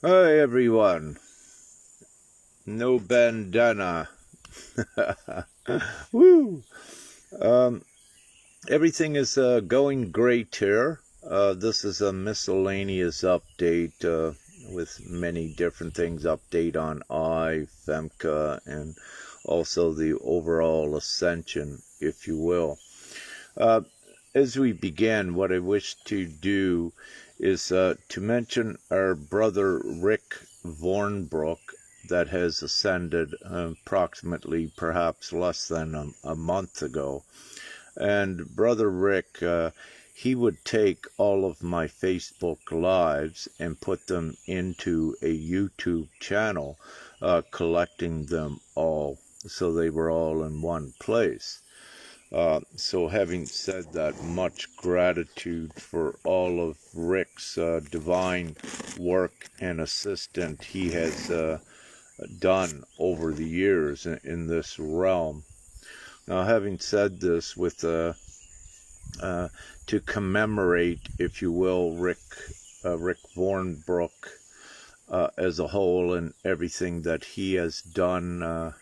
Hi everyone. No bandana. Woo! Um, Everything is going great here. This is a miscellaneous update with many different things. Update on Femca, and also the overall ascension, if you will. As we begin, what I wish to do is to mention our brother Rick Vornbrook that has ascended approximately perhaps less than a month ago. And brother Rick, he would take all of my Facebook lives and put them into a YouTube channel, collecting them all so they were all in one place. So having said that, much gratitude for all of Rick's divine work and assistance he has done over the years in this realm. Now, having said this, with to commemorate, if you will, Rick Vornbrook as a whole and everything that he has done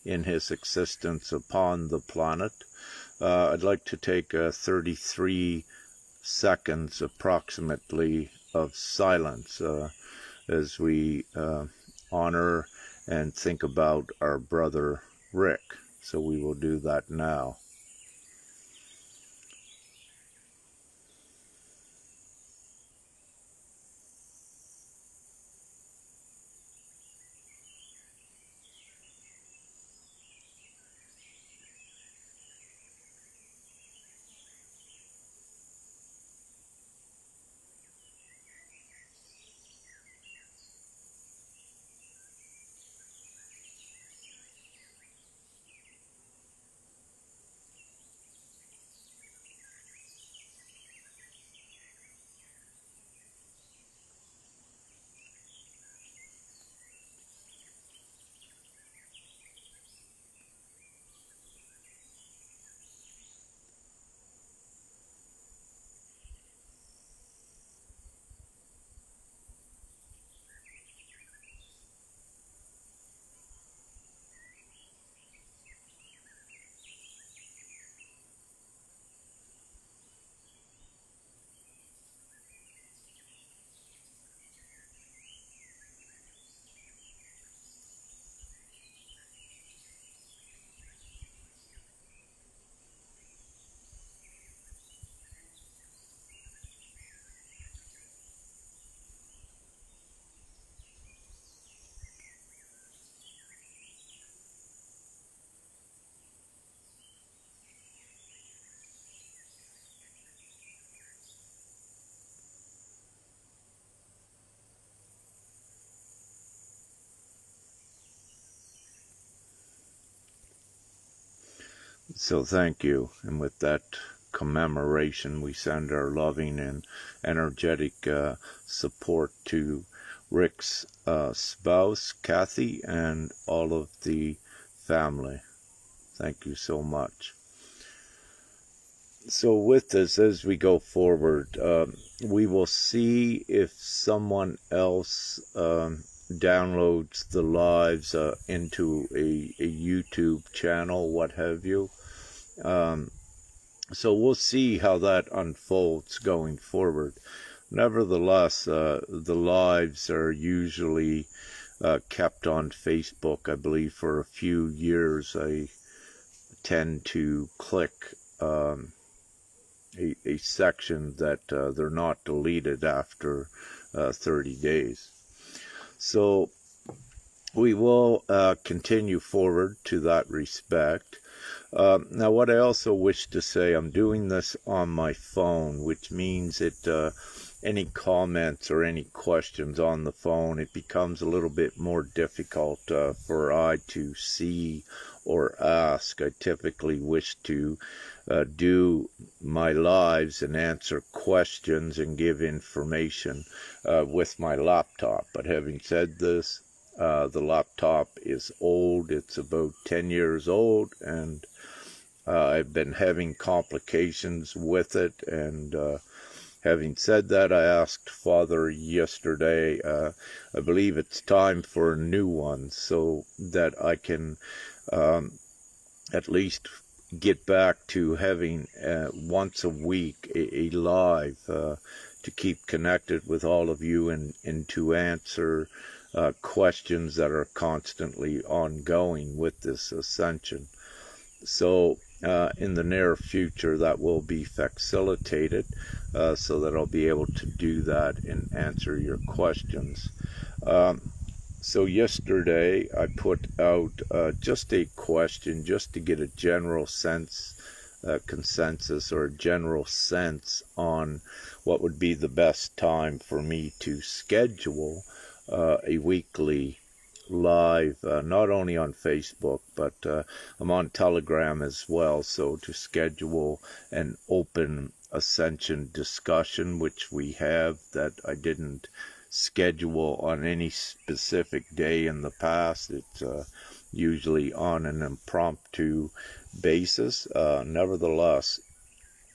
in his existence upon the planet, I'd like to take 33 seconds approximately of silence as we honor and think about our brother Rick. So we will do that now. So thank you. And with that commemoration, we send our loving and energetic support to Rick's spouse, Kathy, and all of the family. Thank you so much. So with this, as we go forward, we will see if someone else downloads the lives into a YouTube channel, what have you. So we'll see how that unfolds going forward. Nevertheless, the lives are usually kept on Facebook, I believe, for a few years. I tend to click a section that they're not deleted after 30 days. So we will continue forward to that respect. Now, what I also wish to say, I'm doing this on my phone, which means any comments or any questions on the phone, it becomes a little bit more difficult for I to see or ask. I typically wish to do my lives and answer questions and give information with my laptop. But having said this, the laptop is old. It's about 10 years old, and I've been having complications with it, and Having said that, I asked Father yesterday, I believe it's time for a new one so that I can at least get back to having once a week a live to keep connected with all of you and to answer questions that are constantly ongoing with this ascension. So in the near future that will be facilitated so that I'll be able to do that and answer your questions. So yesterday I put out just a question just to get a general sense, consensus or a general sense on what would be the best time for me to schedule a weekly live, not only on Facebook, but I'm on Telegram as well, so to schedule an open Ascension discussion, which we have, that I didn't schedule on any specific day in the past. It's usually on an impromptu basis. Nevertheless,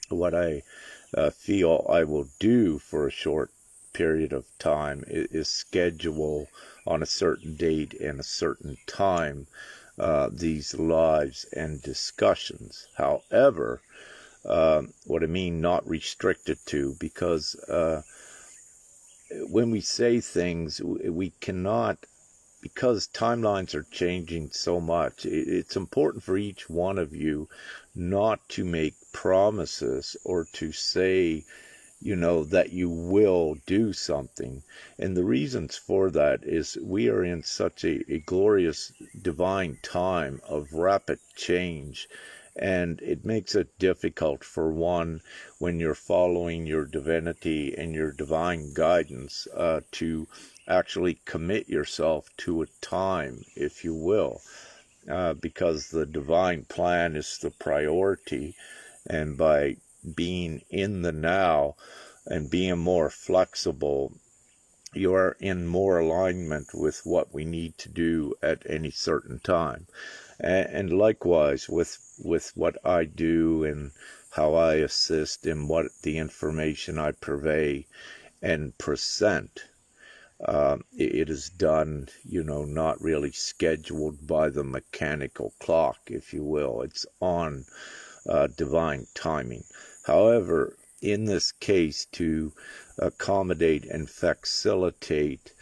what I feel I will do for a short period of time is schedule on a certain date and a certain time these lives and discussions. However, what I mean not restricted to, because when we say things, we cannot, because timelines are changing so much, it's important for each one of you not to make promises or to say, you know, that you will do something. And the reasons for that is we are in such a glorious divine time of rapid change. And it makes it difficult, for one, when you're following your divinity and your divine guidance, to actually commit yourself to a time, if you will, because the divine plan is the priority. And by being in the now and being more flexible, you are in more alignment with what we need to do at any certain time. And likewise with what I do and how I assist and what the information I purvey and present, it is done, you know, not really scheduled by the mechanical clock, if you will. It's on divine timing. However, in this case, to accommodate and facilitate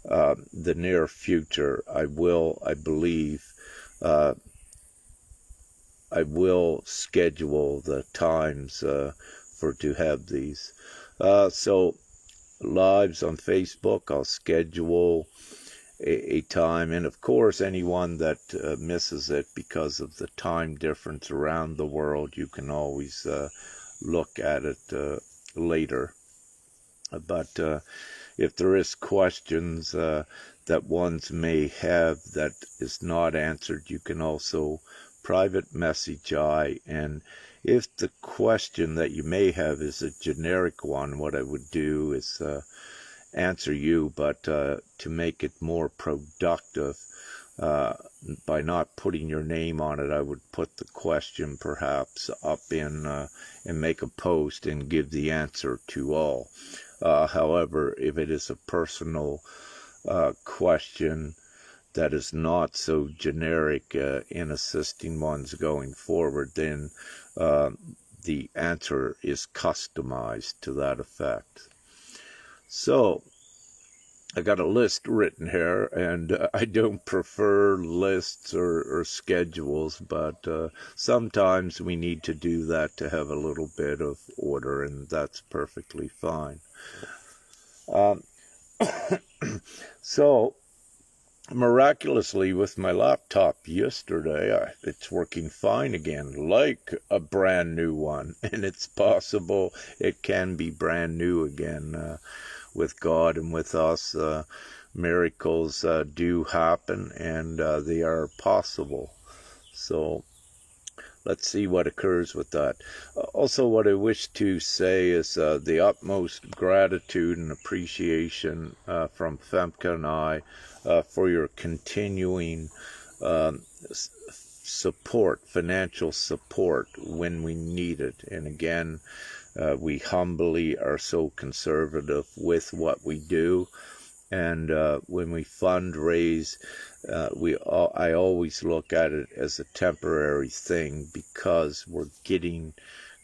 the near future, I believe, I will schedule the times for to have these. So lives on Facebook, I'll schedule a time, and of course anyone that misses it because of the time difference around the world, you can always look at it later. But if there is questions that ones may have that is not answered, you can also private message I, and if the question that you may have is a generic one, what I would do is answer you, but to make it more productive, by not putting your name on it, I would put the question perhaps up in and make a post and give the answer to all. However, if it is a personal question that is not so generic in assisting ones going forward, then the answer is customized to that effect. So I got a list written here, and I don't prefer lists or schedules, but sometimes we need to do that to have a little bit of order, and that's perfectly fine. So miraculously, with my laptop yesterday, it's working fine again, like a brand new one. And it's possible it can be brand new again. With God and with us, miracles do happen, and they are possible. So let's see what occurs with that. Also, what I wish to say is the utmost gratitude and appreciation from Femke and I for your continuing support, financial support when we need it. And again, we humbly are so conservative with what we do. And when we fundraise, I always look at it as a temporary thing, because we're getting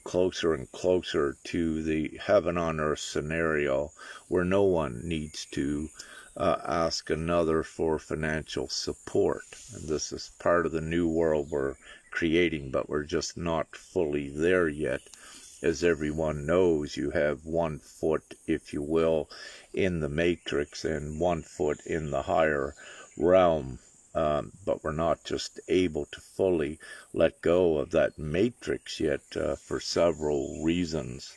closer and closer to the heaven on earth scenario where no one needs to ask another for financial support. And this is part of the new world we're creating, but we're just not fully there yet. As everyone knows, you have 1 foot, if you will, in the matrix and 1 foot in the higher realm. But we're not just able to fully let go of that matrix yet for several reasons.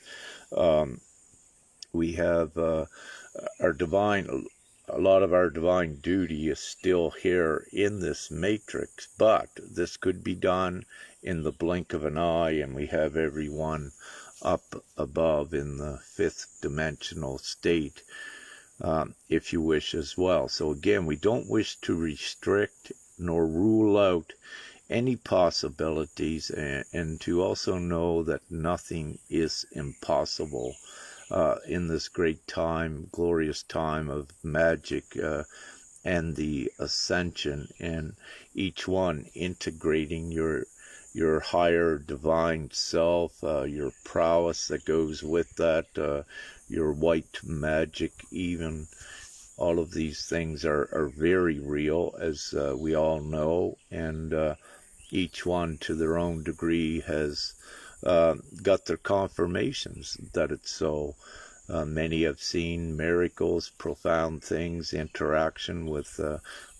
We have our divine, a lot of our divine duty is still here in this matrix, but this could be done in the blink of an eye, and we have everyone up above in the 5th dimensional state, if you wish as well. So again, we don't wish to restrict nor rule out any possibilities, and to also know that nothing is impossible in this great time, glorious time of magic and the ascension, and each one integrating your higher divine self, your prowess that goes with that, your white magic even. All of these things are very real, as we all know, and each one to their own degree has got their confirmations that it's so. Many have seen miracles, profound things, interaction with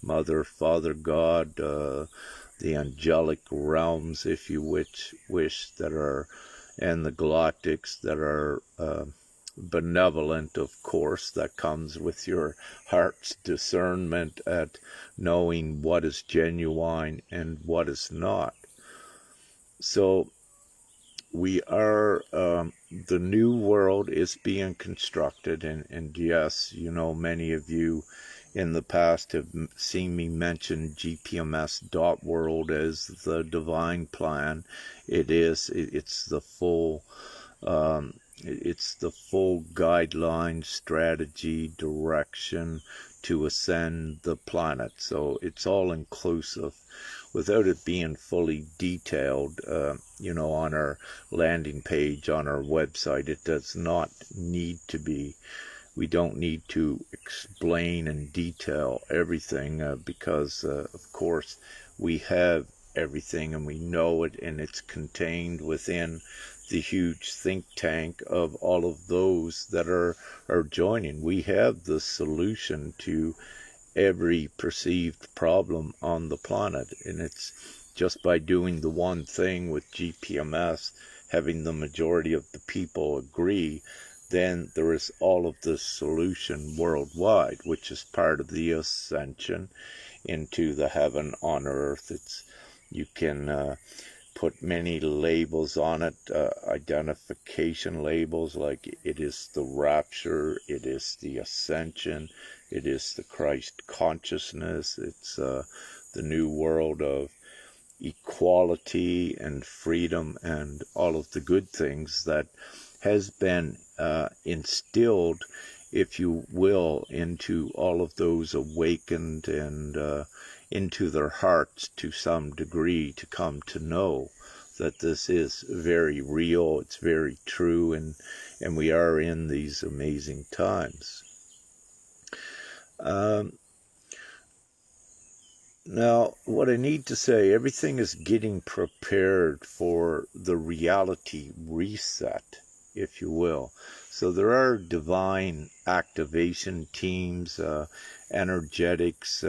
Mother, Father, God, the angelic realms, if you wish, that are, and the galactics that are benevolent, of course. That comes with your heart's discernment at knowing what is genuine and what is not. So we are, the new world is being constructed, and yes, you know, many of you in the past have seen me mention GPMS.world as the divine plan. It's the full guideline, strategy, direction to ascend the planet. So it's all inclusive, without it being fully detailed, on our landing page, on our website. It does not need to be. We don't need to explain and detail everything because, of course, we have everything and we know it, and it's contained within the huge think tank of all of those that are joining. We have the solution to every perceived problem on the planet, and it's just by doing the one thing with GPMS, having the majority of the people agree, then there is all of this solution worldwide, which is part of the ascension into the heaven on earth. You can put many labels on it, identification labels, like it is the rapture, it is the ascension, it is the Christ consciousness, it's the new world of equality and freedom and all of the good things that has been instilled, if you will, into all of those awakened and into their hearts to some degree, to come to know that this is very real, it's very true, and we are in these amazing times. Now, what I need to say, everything is getting prepared for the reality reset, if you will. So there are divine activation teams, energetics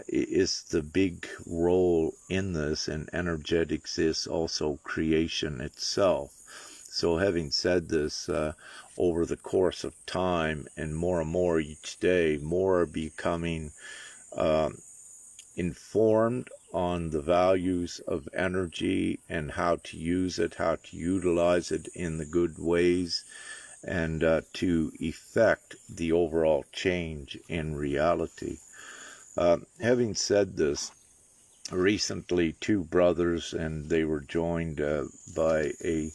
is the big role in this, and energetics is also creation itself. So having said this, over the course of time, and more each day, more are becoming informed on the values of energy and how to use it, how to utilize it in the good ways, and to effect the overall change in reality. Having said this, recently two brothers, and they were joined by a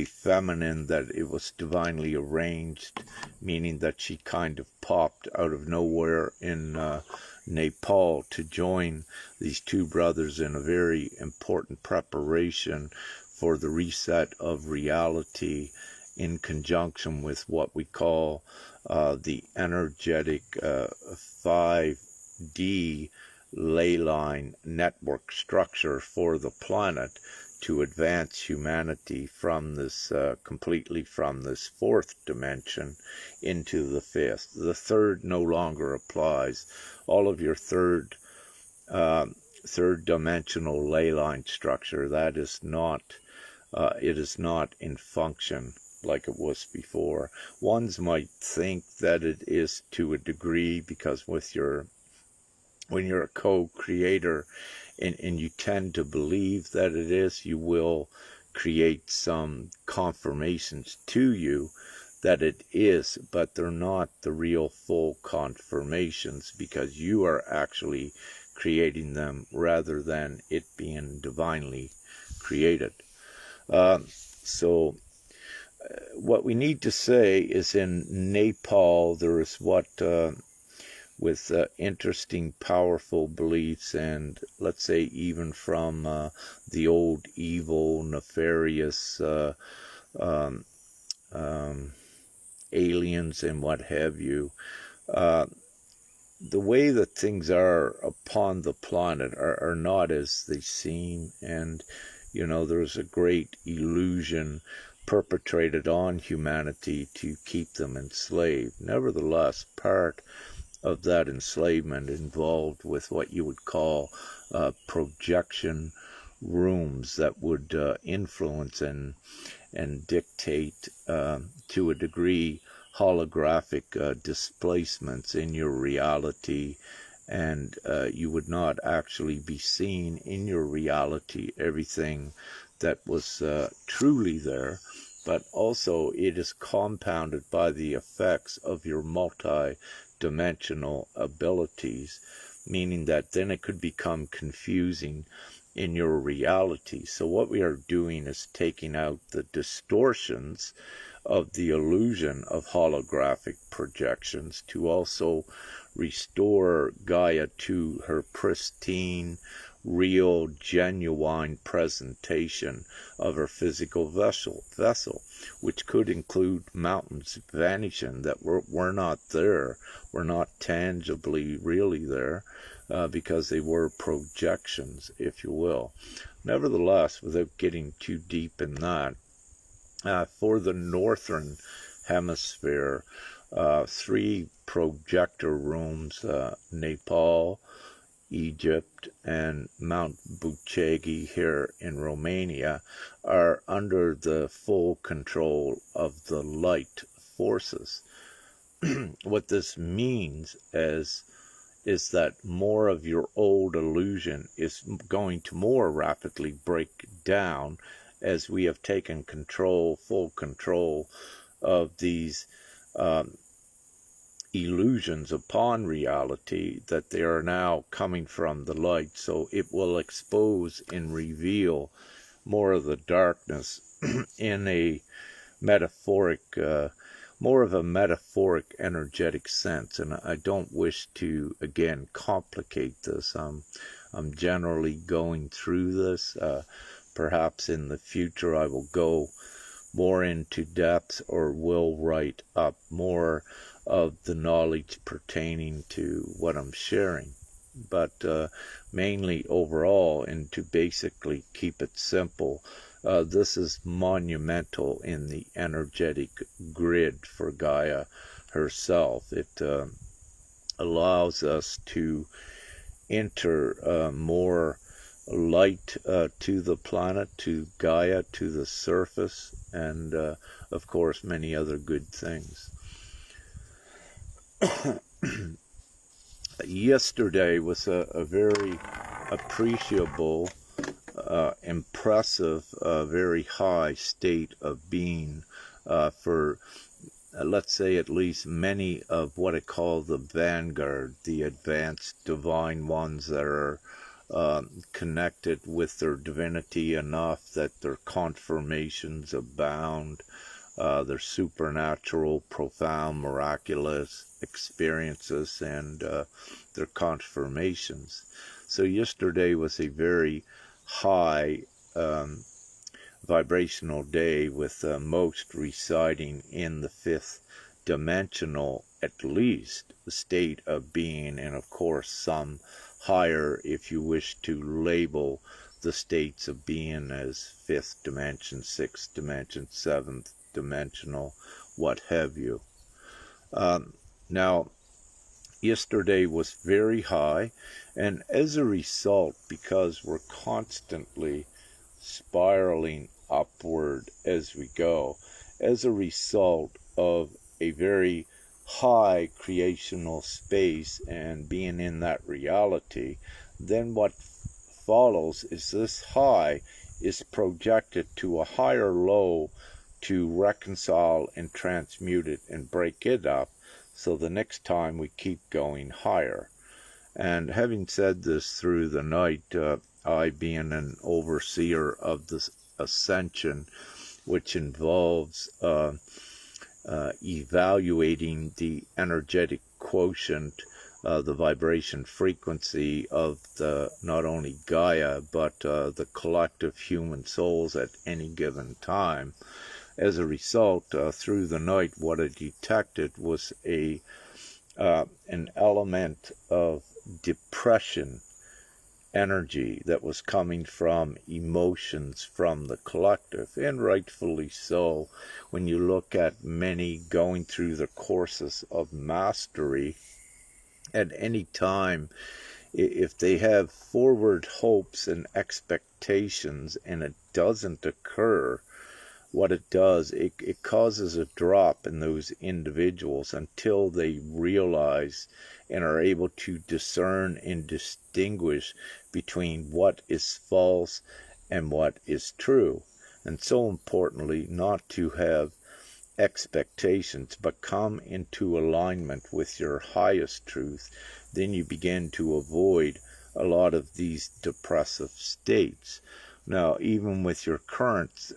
feminine that it was divinely arranged, meaning that she kind of popped out of nowhere in Nepal to join these two brothers in a very important preparation for the reset of reality, in conjunction with what we call the energetic 5D ley line network structure for the planet, to advance humanity from this completely from this fourth dimension into the fifth. The third no longer applies. All of your third dimensional ley line structure, that is not it is not in function like it was before. Ones might think that it is to a degree, because when you're a co-creator and you tend to believe that it is, you will create some confirmations to you that it is, but they're not the real full confirmations, because you are actually creating them rather than it being divinely created. So what we need to say is, in Nepal there is what with interesting, powerful beliefs, and let's say even from the old evil, nefarious aliens and what have you, the way that things are upon the planet are not as they seem, and there's a great illusion perpetrated on humanity to keep them enslaved. Nevertheless, part of that enslavement involved with what you would call projection rooms that would influence and dictate to a degree holographic displacements in your reality, and you would not actually be seeing in your reality everything that was truly there, but also it is compounded by the effects of your multi-dimensional abilities, meaning that then it could become confusing in your reality. So what we are doing is taking out the distortions of the illusion of holographic projections to also restore Gaia to her pristine, real, genuine presentation of her physical vessel, which could include mountains vanishing that were not there, were not tangibly really there, because they were projections, if you will. Nevertheless, without getting too deep in that, for the northern hemisphere, 3 projector rooms, Nepal, Egypt, and Mount Bucegi here in Romania, are under the full control of the light forces. What this means is that more of your old illusion is going to more rapidly break down as we have taken full control of these illusions upon reality, that they are now coming from the light. So it will expose and reveal more of the darkness in a metaphoric, more of a metaphoric energetic sense. And I don't wish to, again, complicate this. I'm generally going through this. Perhaps in the future I will go more into depth, or will write up more of the knowledge pertaining to what I'm sharing. But mainly overall, and to basically keep it simple, this is monumental in the energetic grid for Gaia herself. It allows us to enter more light to the planet, to Gaia, to the surface, and of course many other good things. Yesterday was a very appreciable, impressive, very high state of being for, let's say, at least many of what I call the vanguard, the advanced divine ones that are connected with their divinity enough that their confirmations abound, their supernatural, profound, miraculous experiences, and their confirmations. So yesterday was a very high vibrational day, with most residing in the fifth dimensional, at least, state of being, and of course some higher if you wish to label the states of being as fifth dimension, sixth dimension, seventh dimensional, what have you. Now, yesterday was very high, and as a result, because we're constantly spiraling upward as we go, as a result of a very high creational space and being in that reality, then what follows is this high is projected to a higher low to reconcile and transmute it and break it up, so the next time we keep going higher. And having said this through the night, I, being an overseer of this ascension, which involves evaluating the energetic quotient, the vibration frequency of the not only Gaia, but the collective human souls at any given time. As a result, through the night, what I detected was an element of depression energy that was coming from emotions from the collective, and rightfully so. When you look at many going through the courses of mastery, at any time, if they have forward hopes and expectations and it doesn't occur, what it does, it causes a drop in those individuals until they realize and are able to discern and distinguish between what is false and what is true. And so importantly, not to have expectations, but come into alignment with your highest truth. Then you begin to avoid a lot of these depressive states. Now, even with your current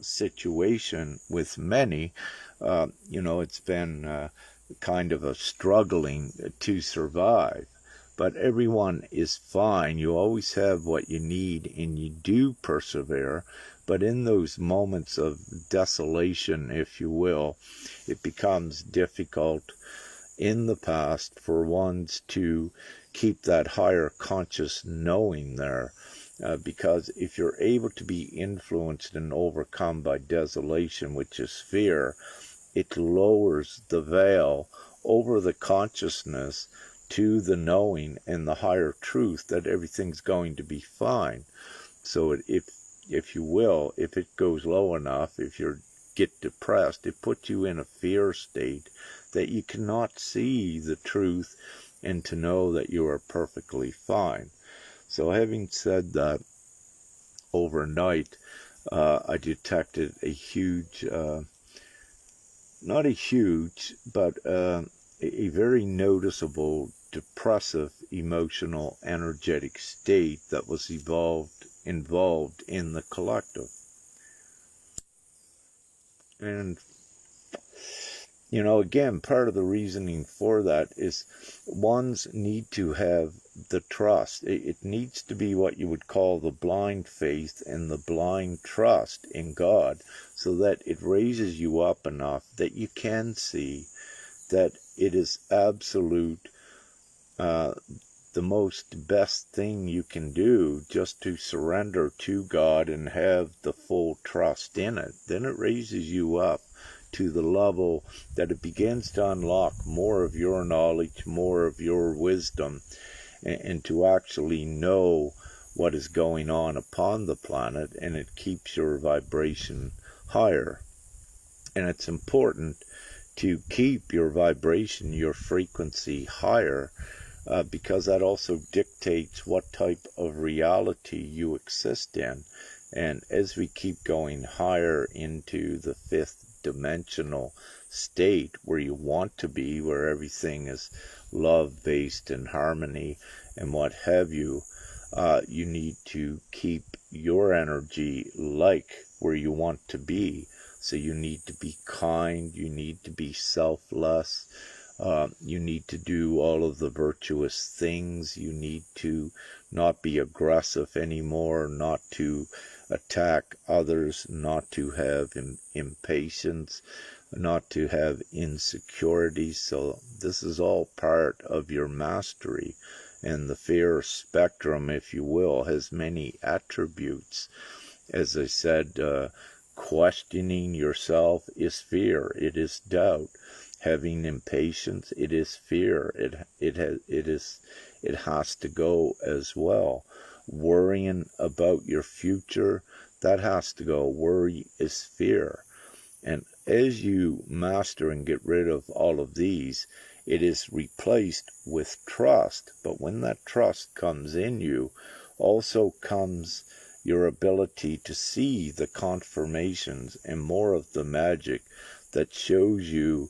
situation with many, it's been kind of a struggling to survive. But everyone is fine. You always have what you need, and you do persevere. But in those moments of desolation, if you will, it becomes difficult in the past for ones to keep that higher conscious knowing there. Because if you're able to be influenced and overcome by desolation, which is fear, it lowers the veil over the consciousness to the knowing and the higher truth that everything's going to be fine. So if you will, if it goes low enough, if you get depressed, it puts you in a fear state that you cannot see the truth and to know that you are perfectly fine. So having said that, overnight, I detected a huge, not a huge, but a very noticeable depressive, emotional, energetic state that was involved in the collective. And again, part of the reasoning for that is ones need to have the trust. It needs to be what you would call the blind faith and the blind trust in God, so that it raises you up enough that you can see that it is absolute, the most best thing you can do, just to surrender to God and have the full trust in it. Then it raises you up to the level that it begins to unlock more of your knowledge, more of your wisdom, and to actually know what is going on upon the planet, and it keeps your vibration higher. And it's important to keep your vibration, your frequency higher, because that also dictates what type of reality you exist in. And as we keep going higher into the fifth dimensional state where you want to be, where everything is love-based and harmony and what have you, You need to keep your energy like where you want to be. So you need to be kind, you need to be selfless, you need to do all of the virtuous things, you need to not be aggressive anymore, not to attack others, not to have impatience, not to have insecurity. So this is all part of your mastery. And the fear spectrum, if you will, has many attributes. As I said, questioning yourself is fear. It is doubt. Having impatience, it is fear. It has to go as well. Worrying about your future, that has to go. Worry is fear. And as you master and get rid of all of these, it is replaced with trust. But when that trust comes in you, also comes your ability to see the confirmations and more of the magic that shows you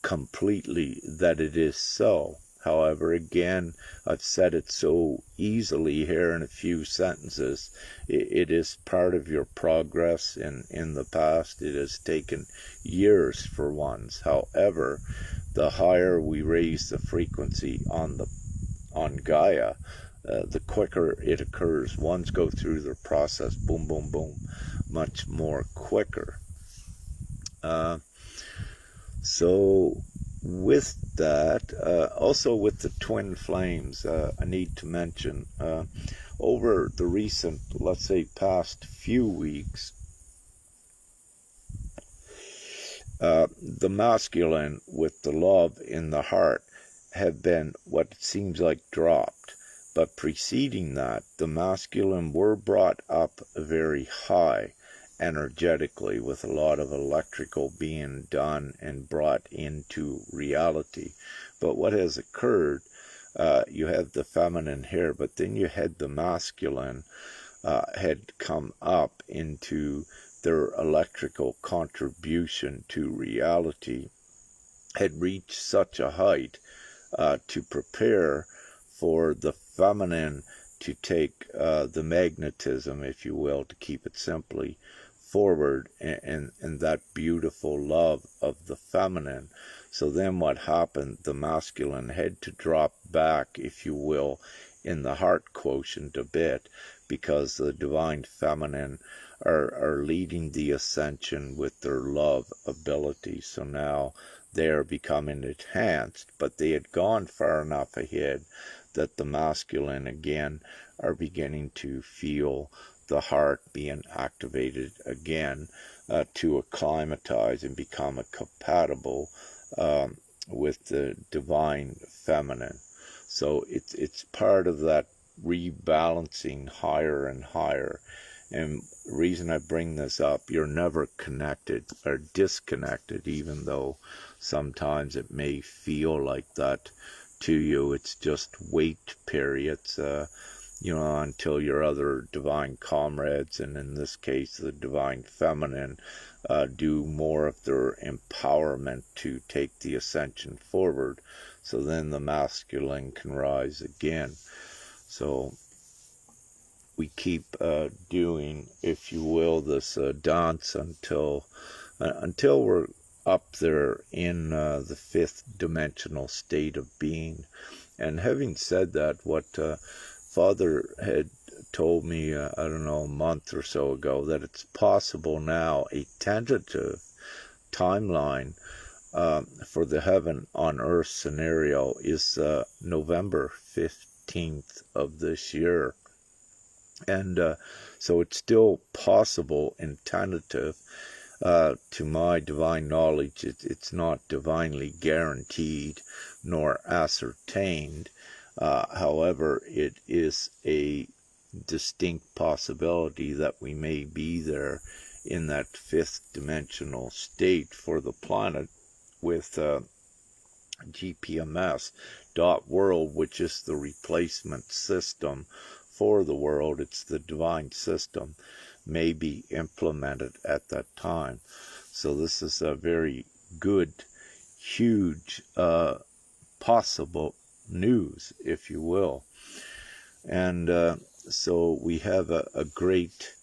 completely that it is so. However, again, I've said it so easily here in a few sentences. It is part of your progress in the past. It has taken years for ones. However, the higher we raise the frequency on Gaia, the quicker it occurs. Ones go through the process, boom, boom, boom, much more quicker. So with that, also with the twin flames, I need to mention, over the recent, let's say, past few weeks, the masculine with the love in the heart have been what seems like dropped. But preceding that, the masculine were brought up very high energetically, with a lot of electrical being done and brought into reality. But what has occurred, you have the feminine here, but then you had the masculine had come up into their electrical contribution to reality, had reached such a height to prepare for the feminine to take the magnetism, if you will, to keep it simply, forward, and that beautiful love of the feminine. So then what happened, the masculine had to drop back, if you will, in the heart quotient a bit, because the divine feminine are leading the ascension with their love ability. So now they are becoming enhanced, but they had gone far enough ahead that the masculine again are beginning to feel the heart being activated again to acclimatize and become compatible with the divine feminine. So it's part of that rebalancing higher and higher. And the reason I bring this up, you're never connected or disconnected, even though sometimes it may feel like that to you. It's just wait periods, until your other divine comrades, and in this case the divine feminine, do more of their empowerment to take the ascension forward. So then the masculine can rise again. So we keep doing, if you will, this dance until we're up there in the fifth dimensional state of being. And having said that, what Father had told me, I don't know, a month or so ago, that it's possible now, a tentative timeline for the heaven on earth scenario is November 15th of this year. And so it's still possible and tentative. To my divine knowledge, it's not divinely guaranteed nor ascertained. However, it is a distinct possibility that we may be there in that fifth dimensional state for the planet with GPMS.world, which is the replacement system for the world. It's the divine system, may be implemented at that time. So this is a very good, huge, possible news, if you will. And so we have a great,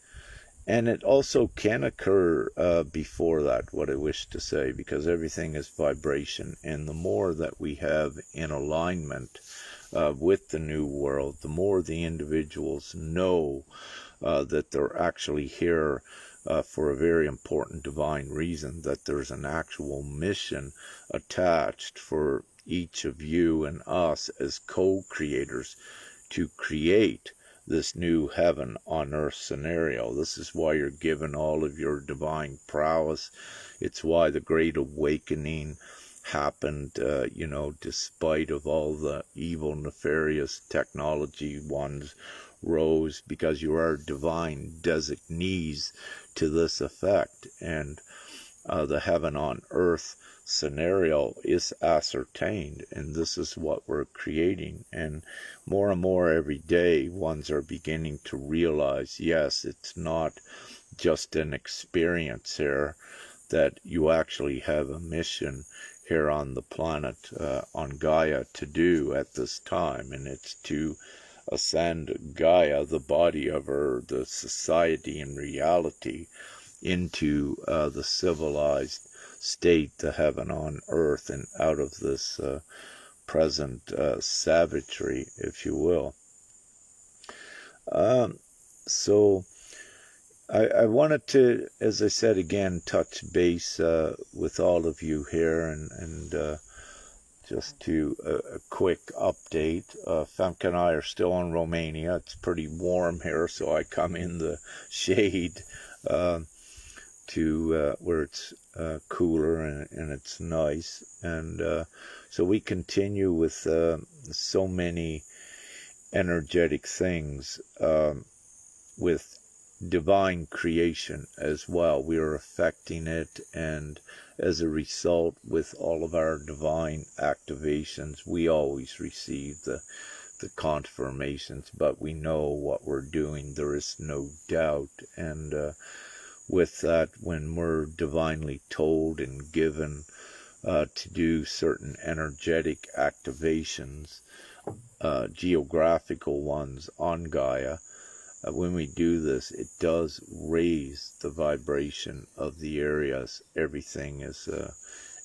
and it also can occur before that, what I wish to say, because everything is vibration. And the more that we have in alignment with the new world, the more the individuals know that they're actually here for a very important divine reason, that there's an actual mission attached for each of you and us as co-creators to create this new heaven on earth scenario. This is why you're given all of your divine prowess. It's why the Great Awakening happened, despite of all the evil, nefarious technology ones rose, because you are divine designees to this effect. And the heaven on earth scenario is ascertained, and this is what we're creating. And more every day, ones are beginning to realize, yes, it's not just an experience here, that you actually have a mission here on the planet, on Gaia, to do at this time, and it's to ascend Gaia, the body of her, the society and reality, into the civilized state, the heaven on earth, and out of this present savagery, if you will. So I wanted to, as I said again, touch base with all of you here, and just to a quick update. Femke and I are still in Romania. It's pretty warm here, so I come in the shade to where it's cooler and it's nice. And so we continue with so many energetic things with divine creation as well. We are affecting it, and as a result, with all of our divine activations, we always receive the confirmations, but we know what we're doing. There is no doubt. And with that, when we're divinely told and given to do certain energetic activations, geographical ones on Gaia, when we do this, it does raise the vibration of the areas. Everything is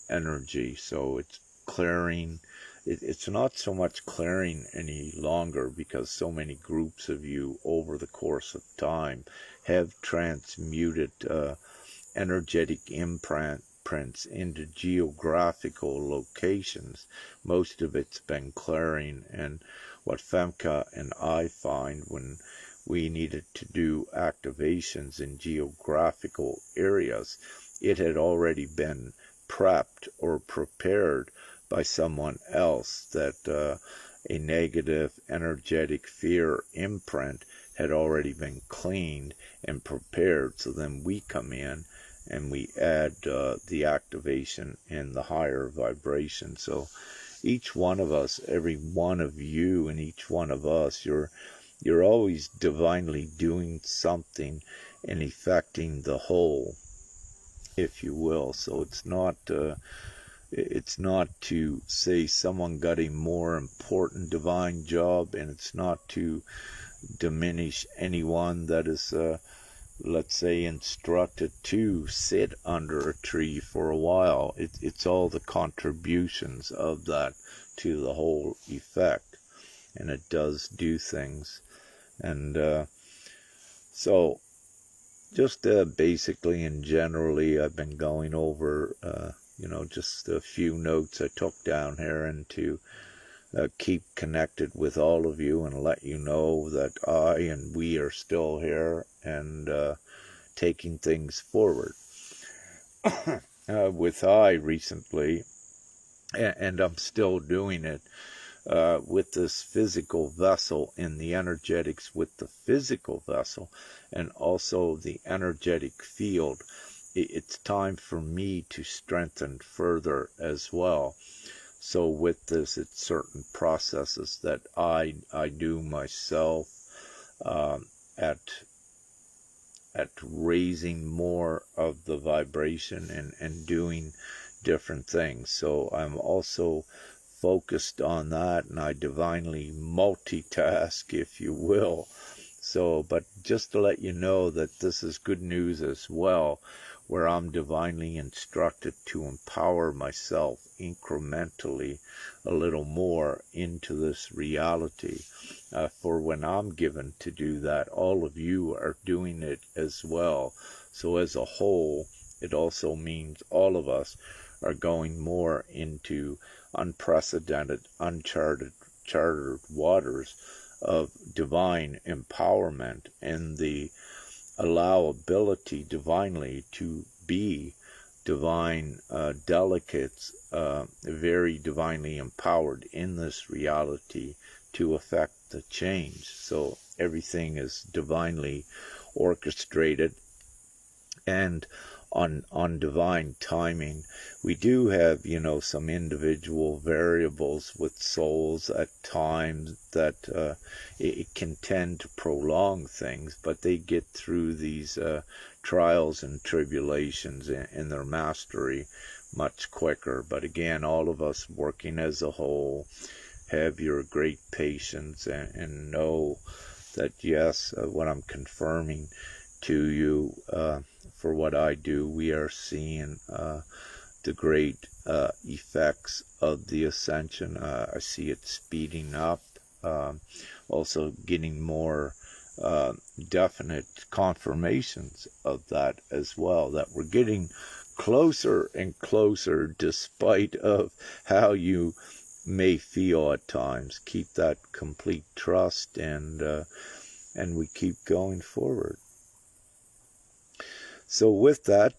energy, so it's clearing. It's not so much clearing any longer, because so many groups of you over the course of time have transmuted energetic imprints into geographical locations. Most of it's been clearing, and what Femke and I find when we needed to do activations in geographical areas, it had already been prepped or prepared by someone else, that a negative energetic fear imprint had already been cleaned and prepared. So then we come in and we add the activation in the higher vibration. So each one of us, every one of you and each one of us, you're always divinely doing something and affecting the whole, if you will. So it's not to say someone got a more important divine job, and it's not to diminish anyone that is, let's say, instructed to sit under a tree for a while. It's all the contributions of that to the whole effect, and it does do things. And so just basically and generally, I've been going over just a few notes I took down here, and to keep connected with all of you and let you know that I and we are still here and taking things forward. With I recently, and I'm still doing it, with this physical vessel, in the energetics with the physical vessel, and also the energetic field. It's time for me to strengthen further as well. So with this, it's certain processes that I do myself at raising more of the vibration and doing different things. So I'm also focused on that, and I divinely multitask, if you will. So, but just to let you know that this is good news as well, where I'm divinely instructed to empower myself incrementally a little more into this reality. For when I'm given to do that, all of you are doing it as well. So as a whole, it also means all of us are going more into unprecedented, uncharted waters of divine empowerment and the allowability divinely to be divine delegates, very divinely empowered in this reality to affect the change. So everything is divinely orchestrated and on divine timing. We do have, some individual variables with souls at times that it can tend to prolong things, but they get through these trials and tribulations in their mastery much quicker. But again, all of us working as a whole, have your great patience and know that, yes, what I'm confirming to you for what I do, we are seeing the great effects of the ascension. I see it speeding up, also getting more definite confirmations of that as well, that we're getting closer and closer despite of how you may feel at times. Keep that complete trust, and we keep going forward. So with that,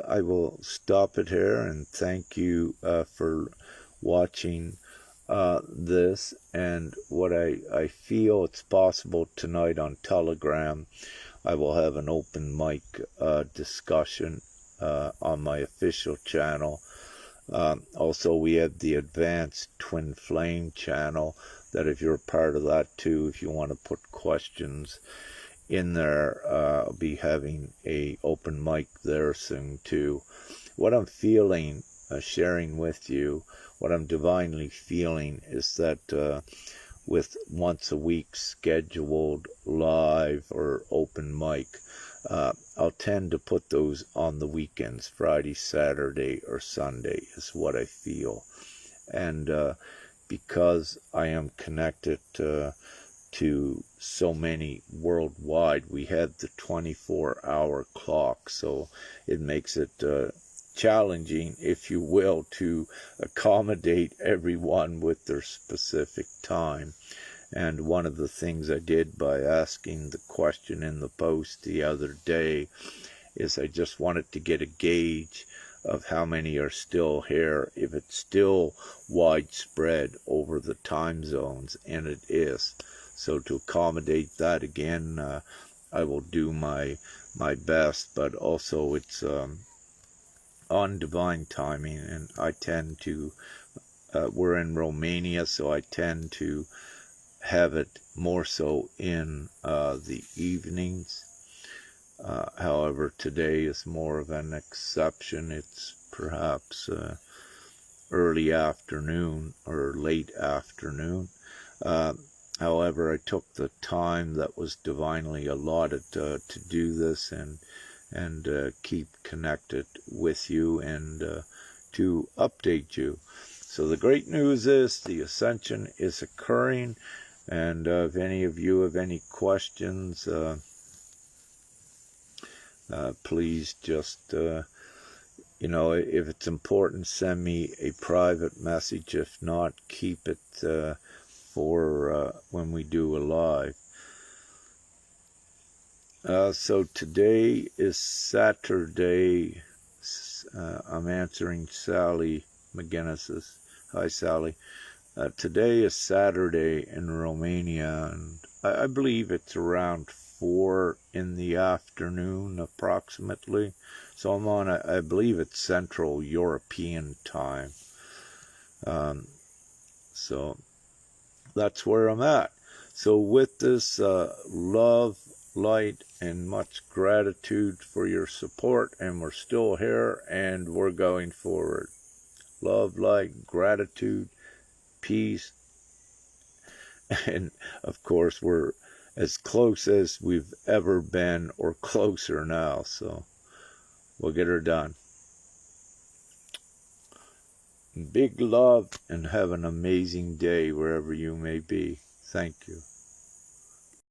I will stop it here and thank you for watching this. And what I feel it's possible tonight on Telegram, I will have an open mic discussion on my official channel. Also, we have the Advanced Twin Flame channel, that if you're a part of that too, if you want to put questions in there, I'll be having a open mic there soon too. What I'm feeling, sharing with you, what I'm divinely feeling is that with once a week scheduled live or open mic, I'll tend to put those on the weekends, Friday, Saturday, or Sunday is what I feel. And because I am connected to so many worldwide, we have the 24-hour clock, so it makes it challenging, if you will, to accommodate everyone with their specific time. And one of the things I did by asking the question in the post the other day is I just wanted to get a gauge of how many are still here, if it's still widespread over the time zones, and it is. So to accommodate that, again, I will do my best, but also it's on divine timing, and I tend to, we're in Romania, so I tend to have it more so in the evenings. However, today is more of an exception. It's perhaps early afternoon or late afternoon. However, I took the time that was divinely allotted to do this and keep connected with you and to update you. So the great news is the ascension is occurring, and if any of you have any questions, please just, if it's important, send me a private message. If not, keep it for when we do a live. So today is Saturday. I'm answering Sally McGinnis's. Hi, Sally. Today is Saturday in Romania, and I believe it's around 4 in the afternoon, approximately. So I'm on, I believe it's Central European time. So that's where I'm at. So with this love, light, and much gratitude for your support, and we're still here and we're going forward. Love, light, gratitude, peace. And of course, we're as close as we've ever been, or closer now, so we'll get her done. Big love, and have an amazing day wherever you may be. Thank you.